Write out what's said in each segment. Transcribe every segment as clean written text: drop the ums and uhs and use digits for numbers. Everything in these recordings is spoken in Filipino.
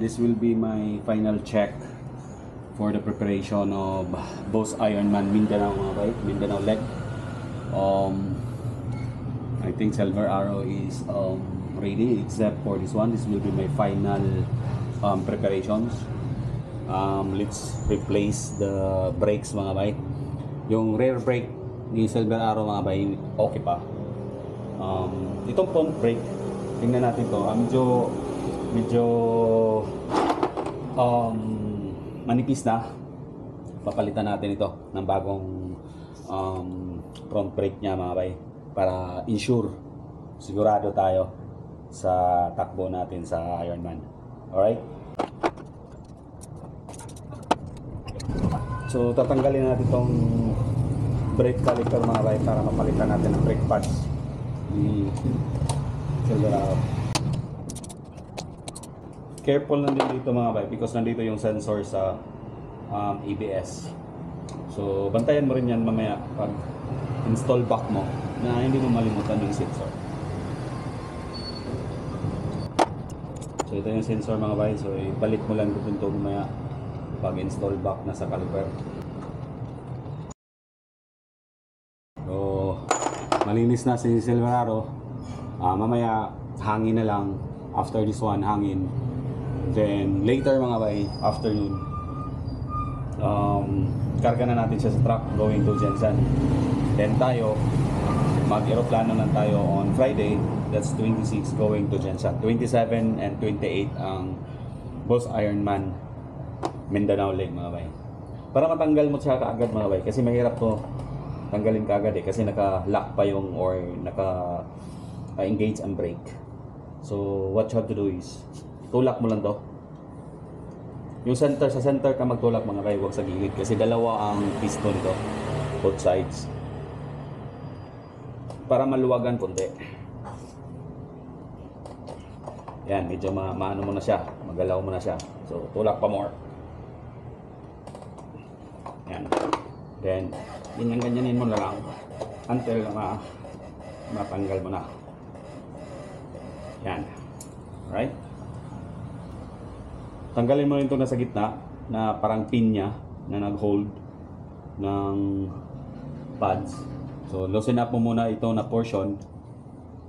this will be my final check for the preparation of Boss Ironman Mindanao mga bay, Mindanao leg. I think Silver Arrow is ready except for this one. This will be my final preparations. Let's replace the brakes mga bay. Yung rear brake ni Silver Arrow mga bay, okay pa. Itong front brake, tingnan natin to. Medyo manipis na. Papalitan natin ito ng bagong front brake niya mga bay, para ensure, sigurado tayo sa takbo natin sa Ironman. Alright? So tatanggalin natin itong brake caliper mga bay para mapalitan natin ang brake pads ni Silver Arrow. Careful lang din dito mga bay because nandito yung sensor sa ABS. So bantayan mo rin yan mamaya pag install back mo na hindi mo malimutan yung sensor. So ito yung sensor mga bay. So ibalik mo lang dito mamaya pag install back na sa caliper. So malinis na si Silver Arrow. Mamaya hangin na lang. After this one hangin. Then later mga bay, afternoon, karga na natin siya sa truck going to Jensen. Then tayo, mag-aeroplano lang tayo on Friday, that's 26 going to Jensen. 27 and 28 ang Boss Ironman Mindanao leg mga bay. Para matanggal mo siya kaagad mga bay, kasi mahirap to tanggalin kaagad eh, kasi naka-lock pa yung or naka-engage ang brake. So what you have to do is tulak mo lang to. Yung center, sa center ka magtulak mga bay, huwag sa gilid kasi dalawa ang piston nito, both sides, para maluwagan konti. Yan, medyo maano mo na siya, magalaw mo na siya. So tulak pa more. Yan. Then ganyan-ganyanin mo na lang until matanggal mo na. Yan. Alright? Tanggalin mo rin ito na sa gitna na parang pin niya na nag-hold ng pads. So loosen up mo muna ito na portion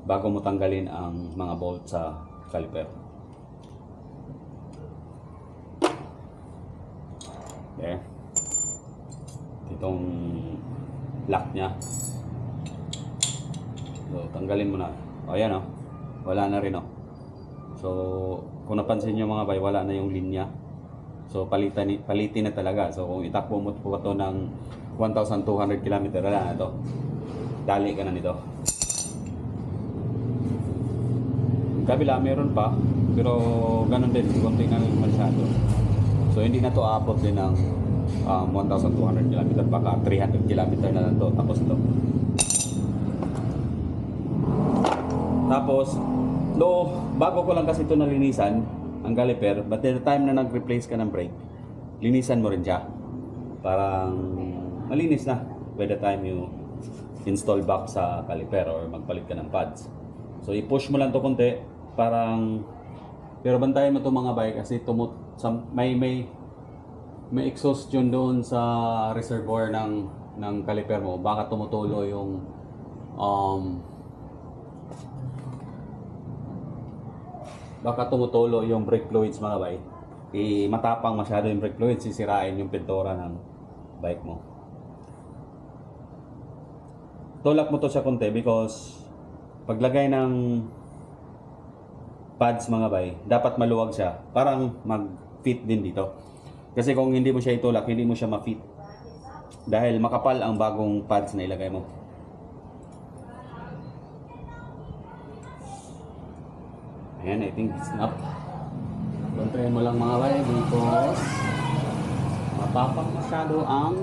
bago mo tanggalin ang mga bolt sa caliper. Okay. Itong lock niya. So tanggalin mo na. O yan o. Wala na rin o. So kung napansin nyo mga bay, wala na yung linya. So palitin na talaga. So kung itakbo mo po ito ng 1,200 km, wala na ito. Dali ka na nito. Kabila meron pa, pero ganun din, konti na lang masyado. So hindi na to aabot din ng 1,200 km, baka 300 km na lang to. Tapos ito. Tapos bago ko lang kasi ito nalinisan ang caliper, but the time na nag-replace ka ng brake, linisan mo rin siya. Parang malinis na by the time you install back sa caliper or magpalit ka ng pads. So i-push mo lang to konti, pero bantayan mo to mga bay kasi may exhaust yun doon sa reservoir ng caliper mo. Baka tumutulo yung brake fluids mga bay. Matapang masyado yung brake fluids, sisirain yung pintura ng bike mo. Tulak mo to siya konti because paglagay ng pads mga bay, dapat maluwag siya. Parang mag-fit din dito. Kasi kung hindi mo siya itulak, hindi mo siya ma-fit. Dahil makapal ang bagong pads na ilagay mo. Ayan, I think it's enough. Bantayan mo lang mga bay because matapang masyado ang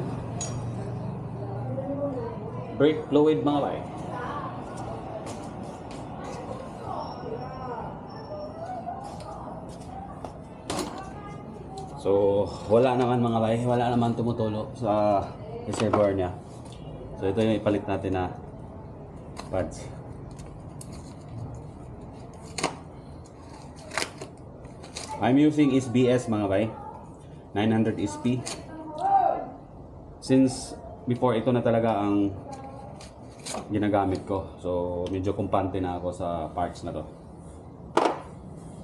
brake fluid mga bay. So wala naman mga bay, wala naman tumutulo sa reservoir niya. So ito yung ipalit natin na pads. I'm using SBS mga bay. 900 SP. Since before ito na talaga ang ginagamit ko. So medyo kumpante na ako sa parts na to.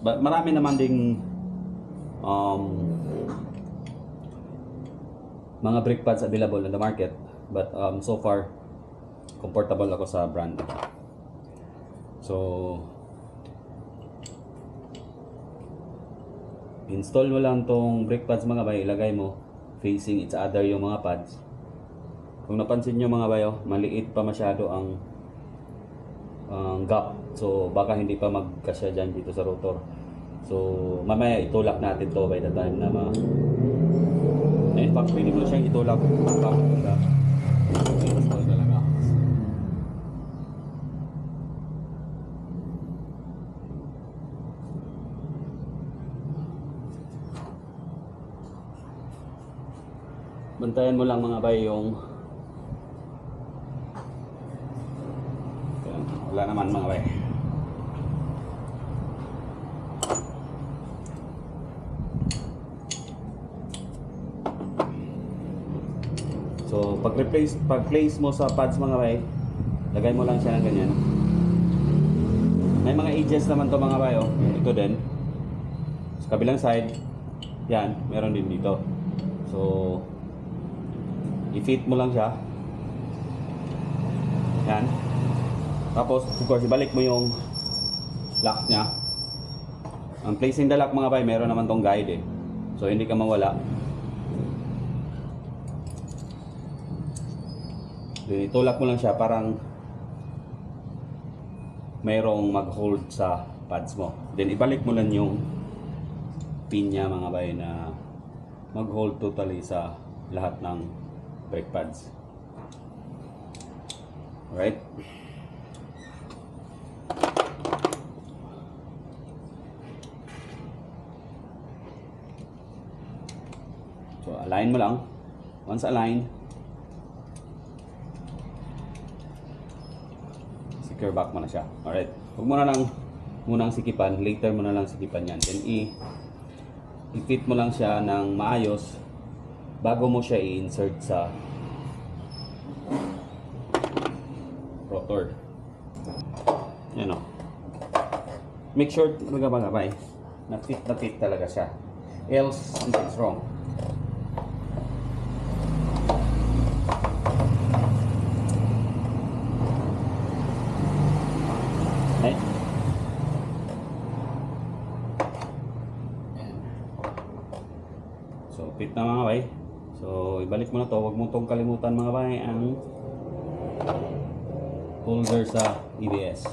But marami naman ding mga brake pads available in the market. But so far comfortable ako sa brand. So install mo lang tong brake pads mga bay, ilagay mo facing each other yung mga pads. Kung napansin nyo mga bayo, maliit pa masyado ang gap. So baka hindi pa magkasya dyan dito sa rotor. So mamaya itulak natin to by the time na in fact, pwede mo siyang itulak install talaga. Bantayan mo lang mga bay yung wala naman mga bay. So pag-place mo sa pads mga bay, lagay mo lang siya ng ganyan. May mga edges naman to mga bay, oh. Ito din. Sa kabilang side, yan, meron din dito. So i-fit mo lang siya. Yan. Tapos, of course, ibalik mo yung lock niya. Ang placing the lock mga bay, meron naman tong guide eh. So hindi ka mawala. Itulak mo lang siya, parang mayroong mag-hold sa pads mo. Then ibalik mo lang yung pin niya mga bay na mag-hold totally sa lahat ng brake pads. Alright. So align mo lang. Once aligned, secure back mo na siya. Alright. Huwag mo na lang munang sikipan. Later mo na lang sikipan yan. Then i-fit mo lang siya ng maayos bago mo siya i-insert sa rotor. Yan o. Make sure magabay na fit talaga siya. Else, something's wrong. Okay? So, fit na mga bay. So, ibalik mo na to. Huwag mo itong kalimutan mga bay ang holder sa EBS.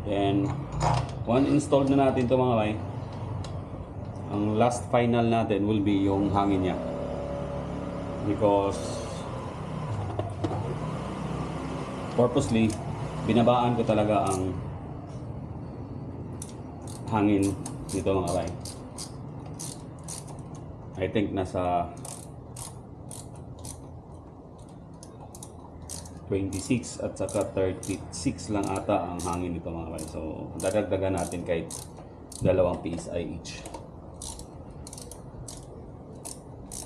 Then, once installed na natin ito mga bay, ang last final natin will be yung hangin niya. Because purposely, binabaan ko talaga ang hangin dito mga bay. I think nasa 26 at saka 36 lang ata ang hangin nito mga bay. So dadagdagan natin kahit 2 PSI each.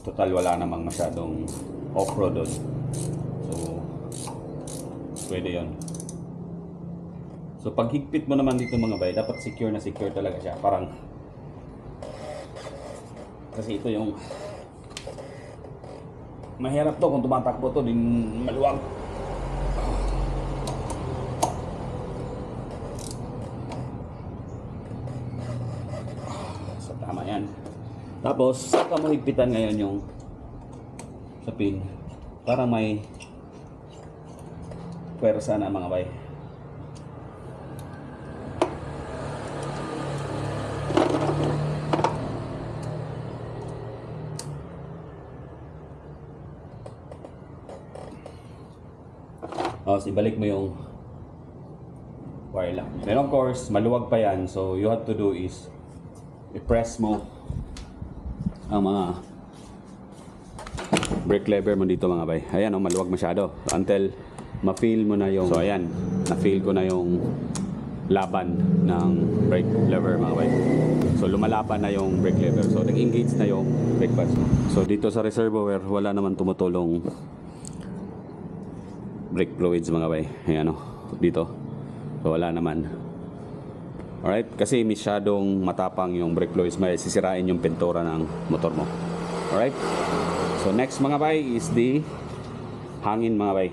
Total wala namang masyadong off-road doon. So pwede yon. So pag higpit mo naman dito mga bay, dapat secure na secure talaga siya. Parang kasi ito yung mahirap to kung tumatakbo to din maluwag. So tama yan. Tapos saka mo higpitan ngayon yung sa pin para may pwersa na mga bay. Tapos ibalik mo yung wire lock. Then of course, maluwag pa yan. So you have to do is i-press mo ang mga brake lever mo dito mga bay. Ayan, maluwag masyado. Until ma-feel mo na yung, so ayan, na-feel ko na yung laban ng brake lever mga bay. So lumalaban na yung brake lever, so nag-engage na yung brake pads. So dito sa reservoir wala naman tumutulong brake fluids mga bay. Ayan o, dito. So wala naman. Alright, kasi masyadong matapang yung brake fluids, may sisirain yung pintura ng motor mo. Alright, so next mga bay is the hangin mga bay.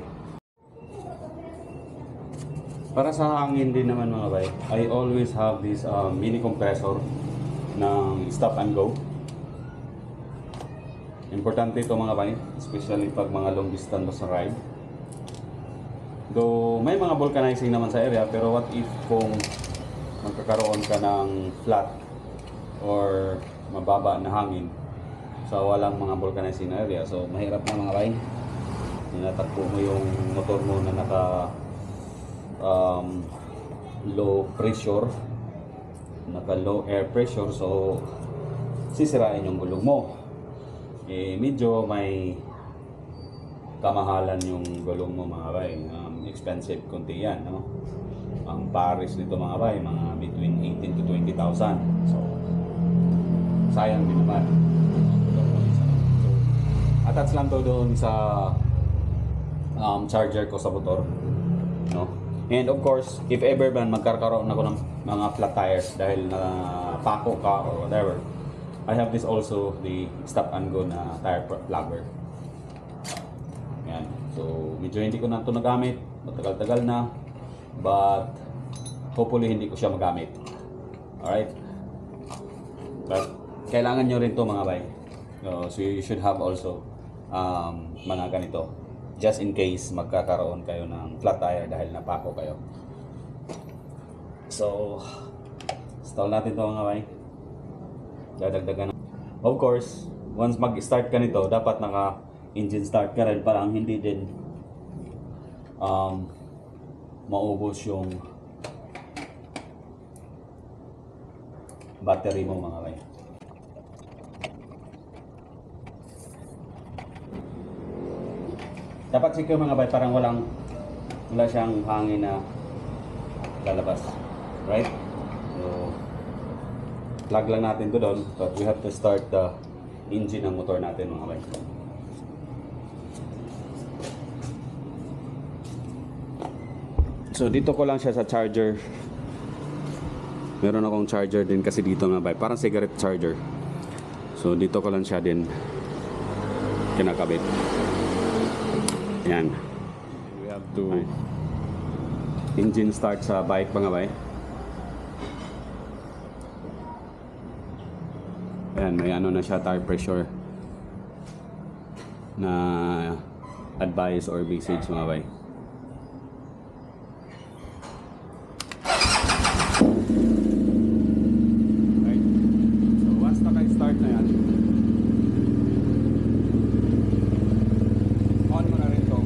Para sa hangin din naman mga bay, I always have this mini compressor ng stop and go. Importante ito mga bay, especially pag mga long distance sa ride. Though may mga vulcanizing naman sa area, pero what if kung magkakaroon ka ng flat or mababa na hangin sa walang mga vulcanizing na area, so mahirap na mga bay. Tinatakbo mo yung motor mo na naka low pressure, naka low air pressure, so sisirain yung gulong mo. Medyo may kamahalan yung gulong mo mga bay, expensive konti yan, no? Ang pares nito mga bay, mga between 18 to 20,000, so sayang din naman. So, attach lang to doon sa charger ko sa motor, no? And of course, if ever man magkakaroon ako ng mga flat tires dahil na pako ka or whatever, I have this also, the stop and go na tire plugger. Yan. So, medyo hindi ko na ito nagamit, matagal-tagal na, but hopefully hindi ko siya magamit. Alright? But kailangan nyo rin to mga bay. So you should have also mga ganito, just in case magkakaroon kayo ng flat tire dahil napako kayo. So install natin ito mga bay. Dadagdagan. Of course, once mag-start ka nito, dapat naka engine start ka rin, parang hindi din maubos yung battery mo mga bay. Dapat secure mga bay, parang wala siyang hangin na lalabas, right? So plug lang natin to doon, but we have to start the engine ng motor natin mga bay. So dito ko lang siya sa charger. Meron akong charger din kasi dito mga bay, parang cigarette charger. So dito ko lang siya din kinakabit. Yan. We have to engine start sa bike mga bay. Ayan, may ano na siya, tire pressure na advice or message mga bay. Right. So once naka-start na yan, on mo na rin ito.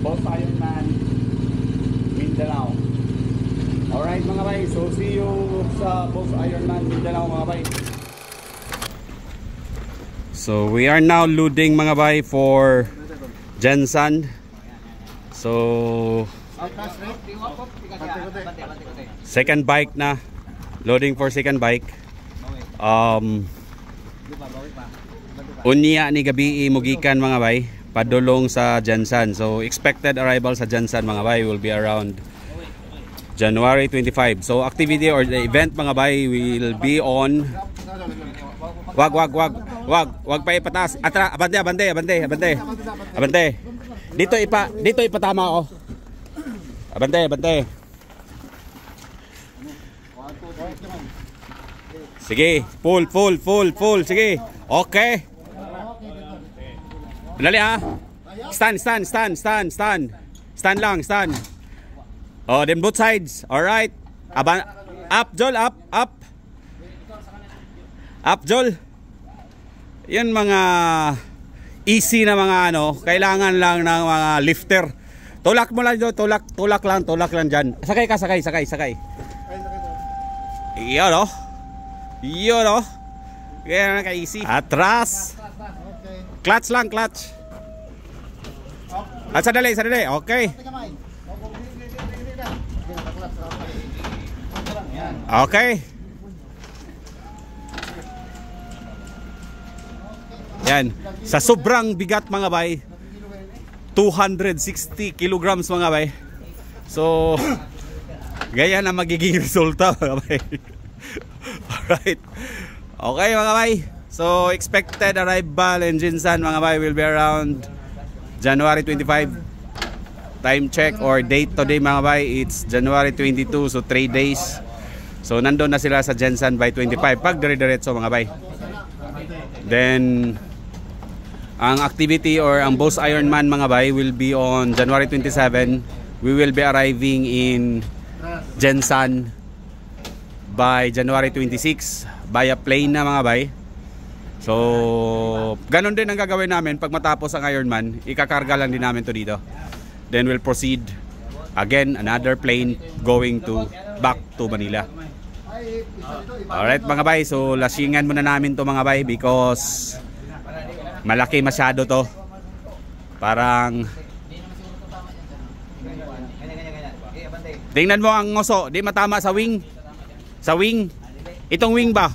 Boss Ironman Mindanao. Alright mga bay, so see you sa Boss Ironman Mindanao mga bay. So we are now loading mga bay for Jensan. So second bike na, loading for second bike. Unya ni gabi mugikan mga bay, padulong sa Jensan. So expected arrival sa Jensan mga bay will be around January 25. So activity or the event mga bay will be on. Wag pa ipatas. Abante. Dito ipatama ako. Abante. Sige, full. Sige. Okay. Dali ha. Stand. Stand lang. Oh, then both sides. All right. Up, Joel, up. Up, Joel. Yan mga easy na mga ano, kailangan lang ng mga lifter. Tulak mo lang, Joel. Tulak lang dyan. Sakay. Yun oh. Kaya na ka-easy. Atras. Clutch lang. At sadali. Okay. Yan. Sa sobrang bigat mga bay, 260 kilograms mga bay. So, ganyan ang magiging resulta mga bay. Alright. Okay mga bay. So expected arrival in Jinsan mga bay will be around January 25. Time check or date today mga bay, it's January 22, so 3 days. So nandun na sila sa Jinsan by 25 pag dire-diretso mga bay. Then ang activity or ang Boss Ironman mga bay will be on January 27. We will be arriving in Jinsan by January 26 via plane na mga bay. So ganun din ang gagawin namin pag matapos ang Ironman, ikakarga lang din namin to dito. Then we'll proceed again another plane going to back to Manila. Alright mga bay, so lasingan muna namin to mga bay because malaki masyado to. Parang tingnan mo ang ngoso, di matama sa wing. Sa wing. Itong wing ba?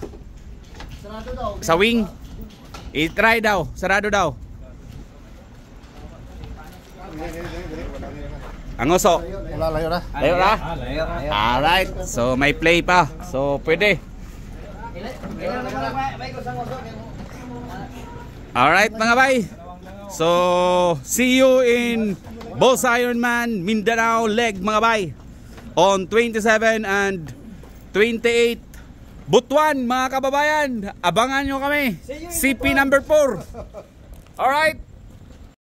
Sa wing. I-try daw. Sarado daw. Ang oso. Layo na. Alright. So may play pa. So pwede. Alright mga bay. So see you in Boss Ironman Mindanao leg mga bay on 27 and 28 Butuan mga kababayan. Abangan nyo kami. CP number 4. Alright.